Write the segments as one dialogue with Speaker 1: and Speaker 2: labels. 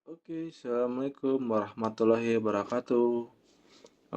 Speaker 1: Oke, Assalamualaikum warahmatullahi wabarakatuh.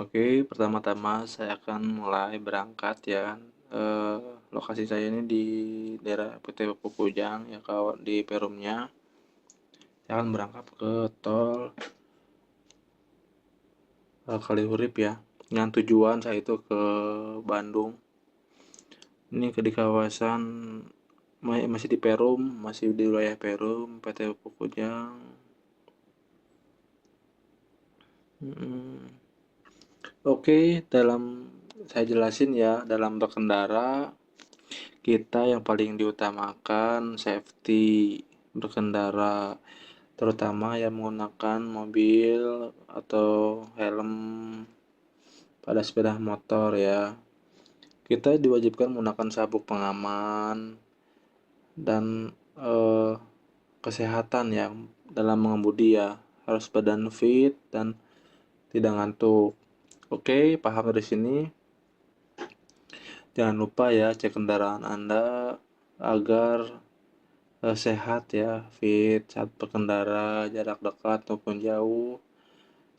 Speaker 1: Oke, pertama-tama saya akan mulai berangkat ya. Eh, Lokasi saya ini di daerah PT Pukujang ya, kawan di Perumnya. Saya akan berangkat ke tol Kalihurip ya. Dengan tujuan saya itu ke Bandung. Ini di kawasan masih di Perum, masih di wilayah Perum, PT Pukujang. Mm. Oke, saya jelasin ya, dalam berkendara kita yang paling diutamakan safety berkendara, terutama yang menggunakan mobil atau helm pada sepeda motor ya. Kita diwajibkan menggunakan sabuk pengaman dan eh, kesehatan yang dalam mengemudi ya, harus badan fit dan tidak ngantuk. Oke, paham dari sini? Jangan lupa ya cek kendaraan Anda agar sehat ya, fit saat berkendara, jarak dekat maupun jauh,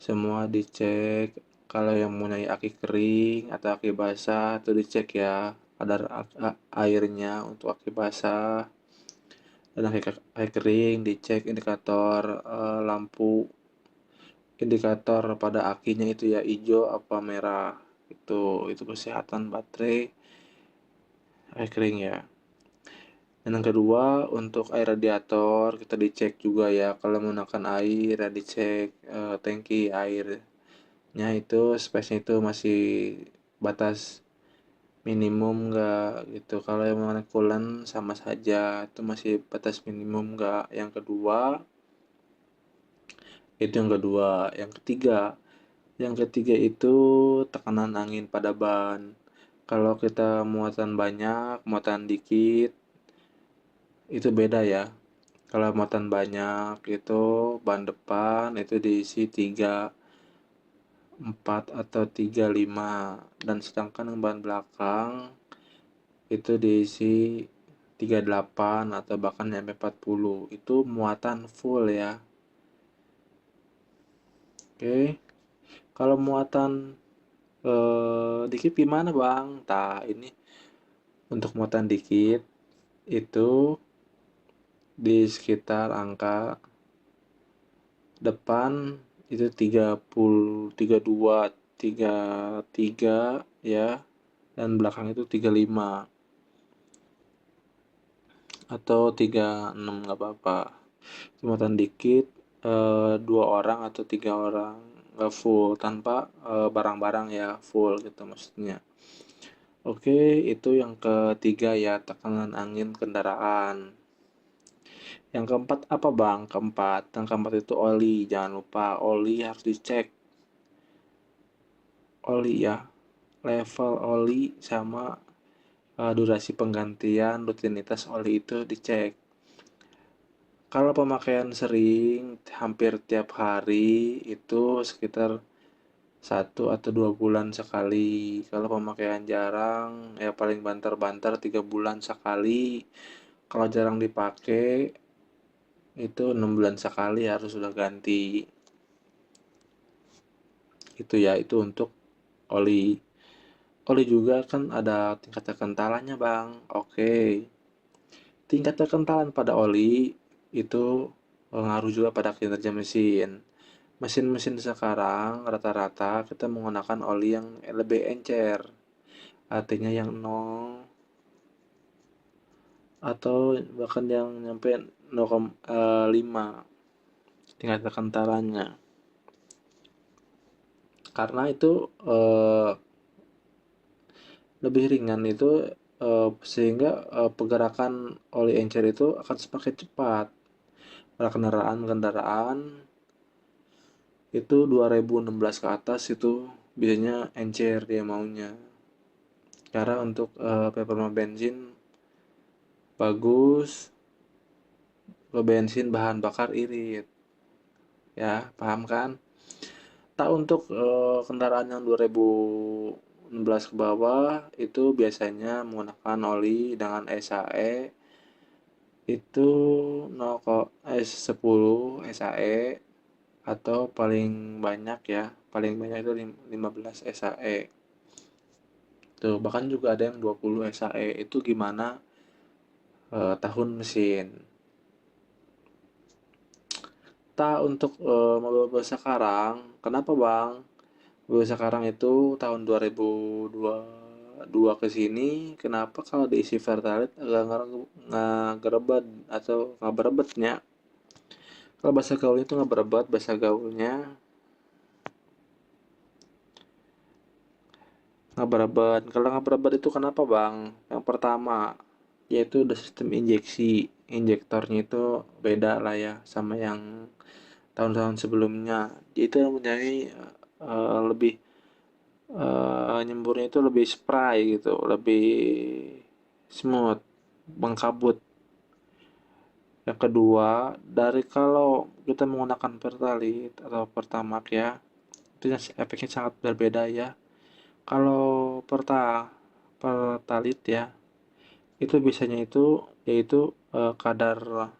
Speaker 1: semua dicek. Kalau yang mempunyai aki kering atau aki basah itu dicek ya, kadar airnya untuk aki basah dan aki kering dicek indikator lampu indikator pada akinya itu ya hijau apa merah. Itu kesehatan baterai aki kering ya. Dan yang kedua, untuk air radiator kita dicek juga ya. Kalau menggunakan air, ya dicek tangki airnya itu space-nya itu masih batas minimum enggak gitu. Kalau yang menggunakan coolant sama saja, itu masih batas minimum enggak. Yang ketiga itu tekanan angin pada ban. Kalau kita muatan banyak, muatan dikit, itu beda ya. Kalau muatan banyak itu ban depan itu diisi 34 atau 35 dan sedangkan yang ban belakang itu diisi 38 atau bahkan sampai 40. Itu muatan full ya. Oke. Kalau muatan dikit gimana, Bang? Ini untuk muatan dikit itu di sekitar angka depan itu 30, 32, 33 ya, dan belakang itu 35 atau 36 nggak apa-apa. Muatan dikit, dua orang atau tiga orang nggak full tanpa barang-barang ya full gitu maksudnya. Oke, itu yang ketiga ya, tekanan angin kendaraan. Yang keempat apa bang? Yang keempat itu oli. Jangan lupa oli harus dicek. Oli ya, level oli sama durasi penggantian rutinitas oli itu dicek. Kalau pemakaian sering, hampir tiap hari itu sekitar 1 atau 2 bulan sekali. Kalau pemakaian jarang, ya paling banter-banter 3 bulan sekali. Kalau jarang dipakai, itu 6 bulan sekali harus sudah ganti. Itu ya, itu untuk oli. Oli juga kan ada tingkat kekentalannya bang. Oke, tingkat kekentalan pada oli itu mengaruh juga pada kinerja mesin. Mesin-mesin sekarang rata-rata kita menggunakan oli yang lebih encer, artinya yang 0 atau bahkan yang nyampe 0,5 tingkat kekentalannya. Karena itu lebih ringan itu sehingga pergerakan oli encer itu akan semakin cepat. Pada kendaraan-kendaraan itu 2016 ke atas itu biasanya encer dia maunya. Karena untuk performa bensin bagus, ke bensin bahan bakar irit. Ya, paham kan? Tak untuk kendaraan yang 2016 ke bawah itu biasanya menggunakan oli dengan SAE itu 10 SAE, atau paling banyak ya, paling banyak itu 15 SAE. Tuh, bahkan juga ada yang 20 SAE. Itu gimana tahun mesin. Untuk mobil-mobil sekarang, kenapa Bang? Mobil sekarang itu tahun 2022 ke sini, kenapa kalau diisi Pertalite agak ngegerebet atau nggak berebetnya? Kalau bahasa gaulnya itu nggak berebet, bahasa gaulnya nggak berebet. Kalau nggak berebet itu kenapa Bang? Yang pertama, yaitu udah sistem injeksi. Injektornya itu beda lah ya sama yang tahun-tahun sebelumnya. Dia itu mempunyai lebih nyemburnya itu lebih spray gitu, lebih smooth, mengkabut. Yang kedua, dari kalau kita menggunakan Pertalite atau Pertamax ya, itu efeknya sangat berbeda ya. Kalau Pertalite ya, itu biasanya itu yaitu kadar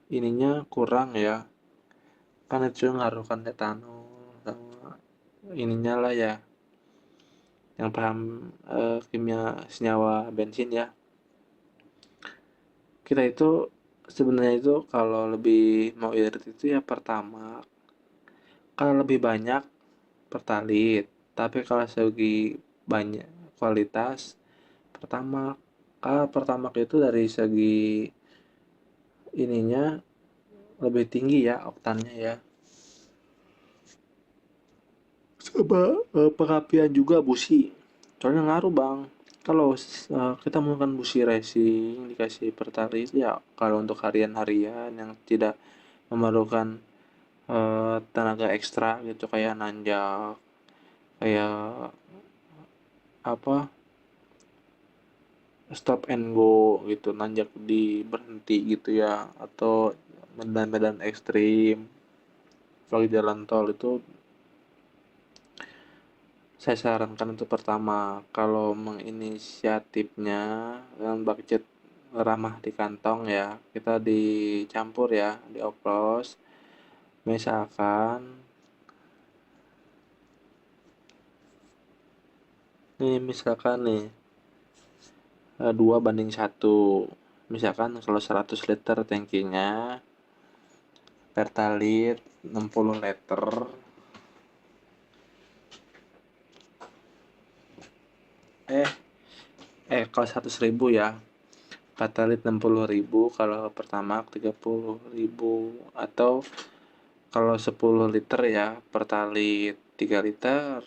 Speaker 1: ininya kurang ya, kan itu ngaruh kan etanol sama ininya lah ya, yang paham kimia senyawa bensin ya. Kita itu sebenarnya itu kalau lebih mau irit itu ya pertama, kalau lebih banyak Pertalite, tapi kalau segi banyak kualitas pertama, kalau pertama itu dari segi ininya lebih tinggi ya oktannya ya, sama perapian juga busi, soalnya ngaruh Bang. Kalau kita menggunakan busi racing dikasih Pertalite ya, kalau untuk harian-harian yang tidak memerlukan tenaga ekstra gitu, kayak nanjak, kayak apa, stop and go gitu, nanjak di berhenti gitu ya, atau medan-medan ekstrim apalagi jalan tol, itu saya sarankan untuk pertama, kalau menginisiatifnya dengan budget ramah di kantong ya, kita dicampur ya, dioplos, misalkan nih 2 banding 1, misalkan kalau 100 liter tangkinya, Pertalite 60 liter, eh kalau 100.000 ya, Pertalite 60.000, kalau pertama 30.000, atau kalau 10 liter ya Pertalite 3 liter,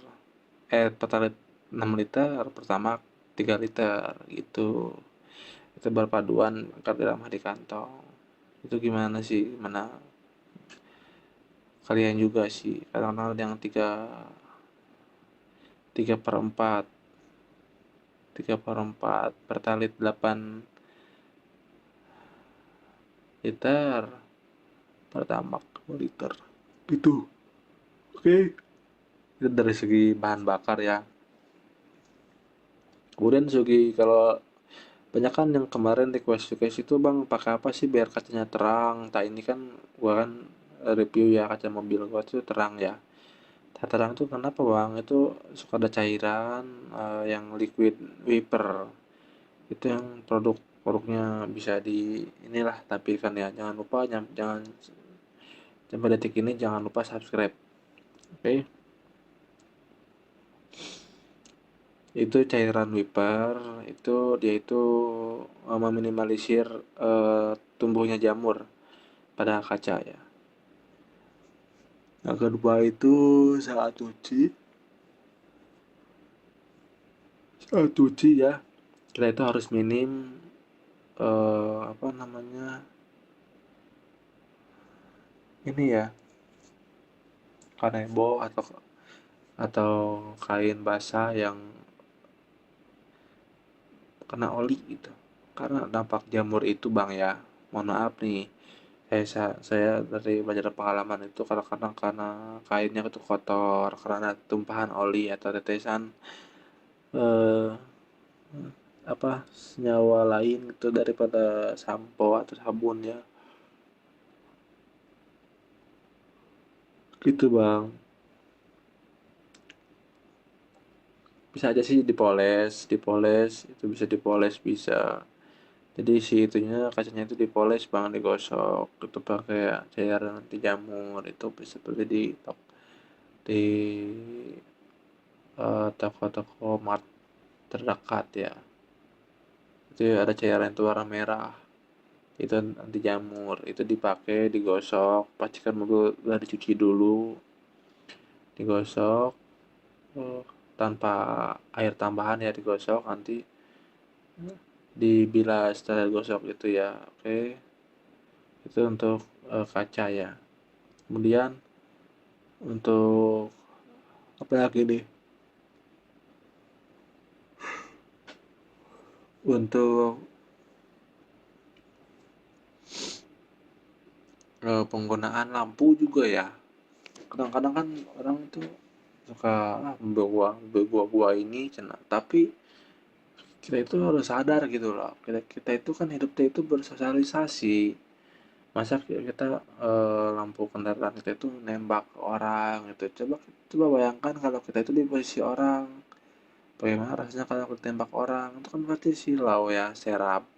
Speaker 1: Pertalite 6 liter, pertama 3 liter gitu. Itu berpaduan agar ramah di kantong. Itu gimana sih, mana kalian juga sih, kadang-kadang ada yang 3/4, 3/4 Pertalite 8 liter, Pertamax 2 liter gitu. Oke, itu dari segi bahan bakar ya. Kemudian segi kalau banyak kan yang kemarin request itu Bang, pakai apa sih biar kacanya terang? Tak ini kan gua kan review ya, kaca mobil gua tuh terang ya. Tak terang tuh kenapa Bang? Itu suka ada cairan yang liquid wiper. Itu yang produknya bisa di inilah, tapi kan ya jangan lupa, jangan sampai detik ini jangan lupa subscribe. Oke. Itu cairan wiper, itu dia itu meminimalisir tumbuhnya jamur pada kaca ya. Yang kedua itu saat cuci ya, kita itu harus minim apa namanya, ini ya, kanebo atau kain basah yang kena oli gitu. Karena dampak jamur itu Bang ya, mohon maaf nih, saya dari belajar pengalaman itu, kadang-kadang karena kainnya itu kotor karena tumpahan oli atau tetesan eh, apa senyawa lain gitu daripada sampo atau sabun ya, gitu bang. Bisa aja sih dipoles, dipoles itu bisa dipoles bisa. Jadi si itunya kacanya itu dipoles bang, digosok itu pakai cairan anti jamur itu bisa beli di toko-toko mart terdekat ya. Itu ada cairan itu warna merah, itu anti jamur, itu dipakai digosok pastikan mobil udah dicuci dulu, digosok tanpa air tambahan ya, digosok nanti dibilas setelah gosok itu ya. Oke, itu untuk kaca ya. Kemudian untuk apa lagi nih, untuk penggunaan lampu juga ya. Kadang-kadang kan orang itu suka bawa ini cina, tapi kita itu harus sadar gitu loh, kita itu kan hidupnya itu bersosialisasi. Masa kita lampu kendaraan kita itu nembak orang gitu, coba bayangkan kalau kita itu di posisi orang, bagaimana rasanya kalau ditembak orang, itu kan berarti silau ya, serap.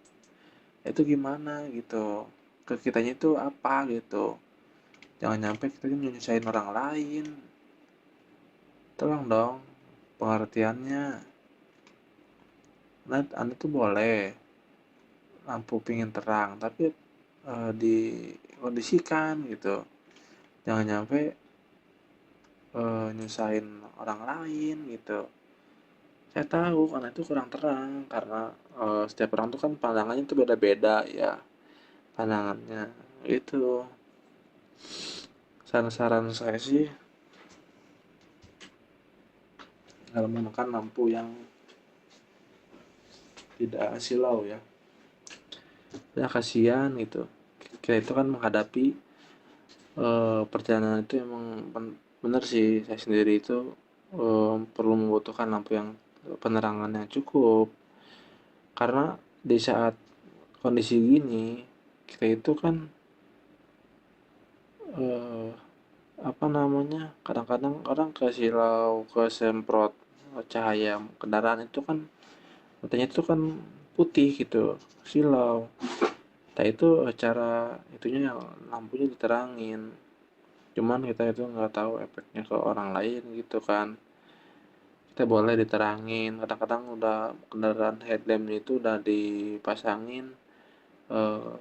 Speaker 1: Itu gimana gitu, ke kitanya itu apa gitu, jangan nyampe kita nyusahin orang lain. Tolong dong pengertiannya. Nah, anda tuh boleh lampu pingin terang tapi dikondisikan gitu, jangan nyampe nyusahin orang lain gitu. Saya tahu karena itu kurang terang, karena setiap orang tuh kan pandangannya tuh beda-beda ya, pandangannya itu. Saran-saran saya sih kalau menggunakan lampu yang tidak silau ya, ya kasihan gitu. Kita itu kan menghadapi perjalanan itu emang bener sih, saya sendiri itu perlu membutuhkan lampu yang penerangan yang cukup, karena di saat kondisi gini kita itu kan eh, apa namanya, kadang-kadang orang kesilau kesemprot cahaya kendaraan itu kan matanya itu kan putih gitu, silau. Nah itu cara itunya yang lampunya diterangin, cuman kita itu nggak tahu efeknya ke orang lain gitu kan. Kita boleh diterangin, kadang-kadang udah kendaraan headlamp itu udah dipasangin eh,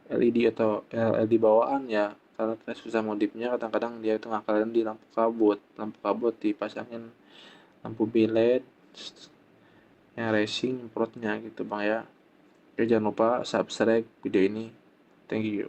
Speaker 1: LED atau LED bawaan ya, karena kita susah modifnya, kadang-kadang dia itu ngakalin di lampu kabut dipasangin lampu bilet yang racing perutnya gitu bang ya. Oke, jangan lupa subscribe video ini, thank you.